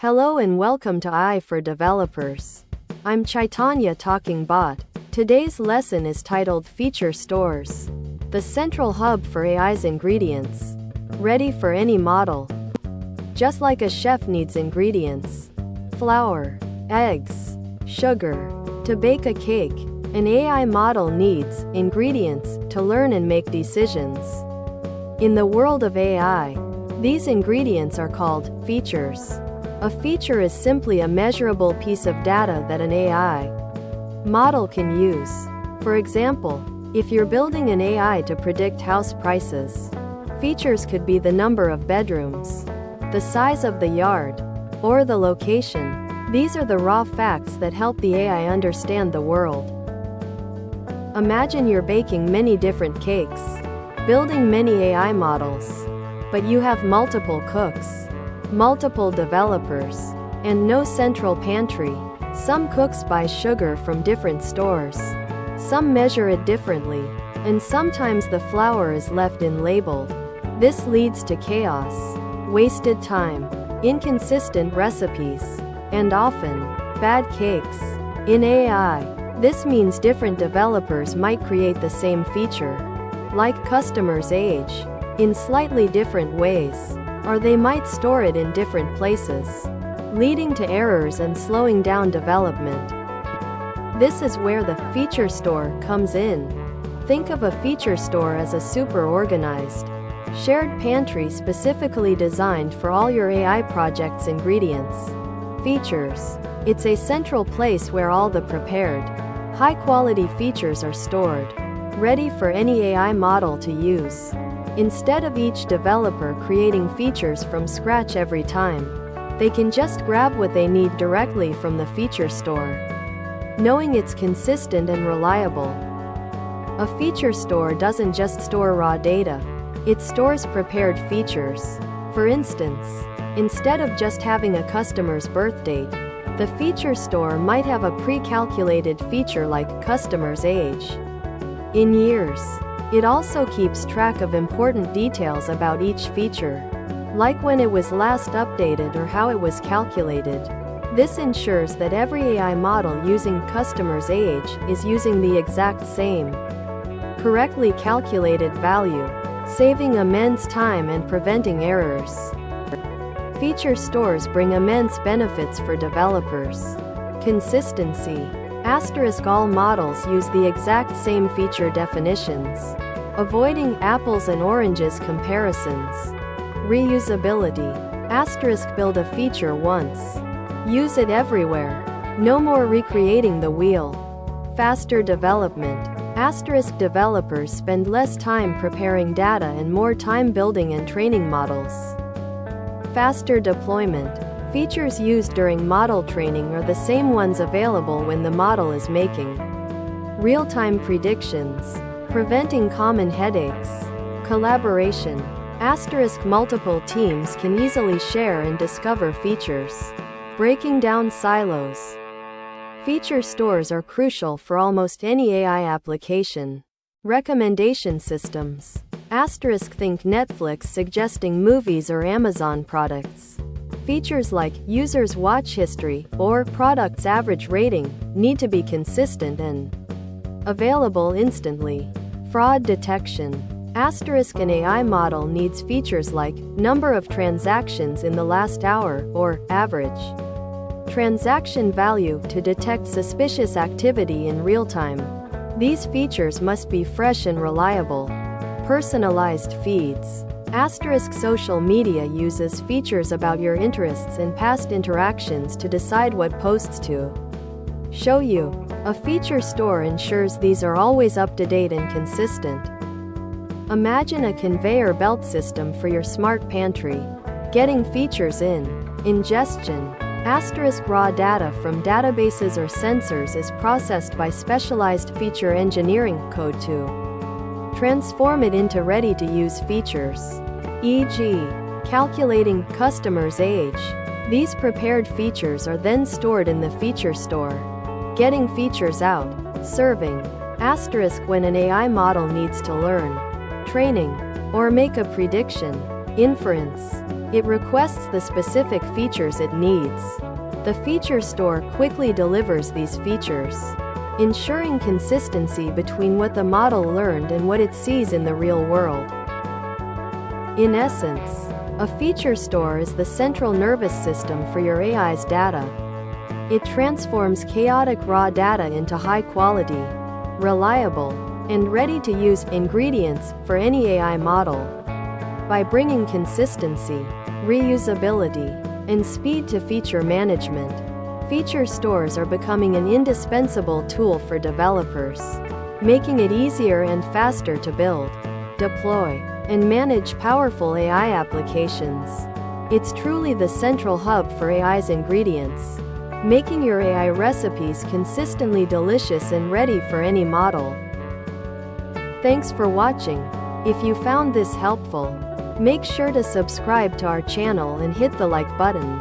Hello and welcome to AI for Developers. I'm Chaitanya talking bot. Today's lesson is titled Feature Stores, the central hub for AI's ingredients. Ready for any model. Just like a chef needs ingredients, flour, eggs, sugar, to bake a cake, an AI model needs ingredients to learn and make decisions. In the world of AI, these ingredients are called features. A feature is simply a measurable piece of data that an AI model can use. For example, if you're building an AI to predict house prices, features could be the number of bedrooms, the size of the yard, or the location. These are the raw facts that help the AI understand the world. Imagine you're baking many different cakes, building many AI models, but you have multiple cooks, multiple developers, and no central pantry. Some cooks buy sugar from different stores. Some measure it differently, and sometimes the flour is left unlabeled. This leads to chaos, wasted time, inconsistent recipes, and often, bad cakes. In AI, this means different developers might create the same feature, like customer's age, in slightly different ways, or they might store it in different places, leading to errors and slowing down development. This is where the feature store comes in. Think of a feature store as a super organized, shared pantry specifically designed for all your AI project's ingredients. Features. It's a central place where all the prepared, high-quality features are stored, ready for any AI model to use. Instead of each developer creating features from scratch every time, they can just grab what they need directly from the feature store, knowing it's consistent and reliable. A feature store doesn't just store raw data, it stores prepared features. For instance, instead of just having a customer's birth date, the feature store might have a pre-calculated feature like customer's age. In years, it also keeps track of important details about each feature, like when it was last updated or how it was calculated. This ensures that every AI model using customer's age is using the exact same, correctly calculated value, saving immense time and preventing errors. Feature stores bring immense benefits for developers. Consistency. All models use the exact same feature definitions, avoiding apples and oranges comparisons. Reusability. Build a feature once, use it everywhere. No more recreating the wheel. Faster development. Developers spend less time preparing data and more time building and training models. Faster deployment. Features used during model training are the same ones available when the model is making real-time predictions, preventing common headaches. Collaboration. Multiple teams can easily share and discover features, breaking down silos. Feature stores are crucial for almost any AI application. Recommendation systems. Think Netflix suggesting movies or Amazon products. Features like users' watch history or product's average rating need to be consistent and available instantly. Fraud detection. An AI model needs features like number of transactions in the last hour or average transaction value to detect suspicious activity in real time. These features must be fresh and reliable. Personalized feeds. Social media uses features about your interests and past interactions to decide what posts to show you. A feature store ensures these are always up to date and consistent. Imagine a conveyor belt system for your smart pantry, getting features in. Ingestion. Raw data from databases or sensors is processed by specialized feature engineering code to transform it into ready-to-use features, e.g., calculating customer's age. These prepared features are then stored in the feature store. Getting features out. Serving. When an AI model needs to learn, training, or make a prediction. Inference. It requests the specific features it needs. The feature store quickly delivers these features, ensuring consistency between what the model learned and what it sees in the real world. In essence, a feature store is the central nervous system for your AI's data. It transforms chaotic raw data into high-quality, reliable, and ready-to-use ingredients for any AI model. By bringing consistency, reusability, and speed to feature management, feature stores are becoming an indispensable tool for developers, making it easier and faster to build, deploy, and manage powerful AI applications. It's truly the central hub for AI's ingredients, making your AI recipes consistently delicious and ready for any model. Thanks for watching. If you found this helpful, make sure to subscribe to our channel and hit the like button.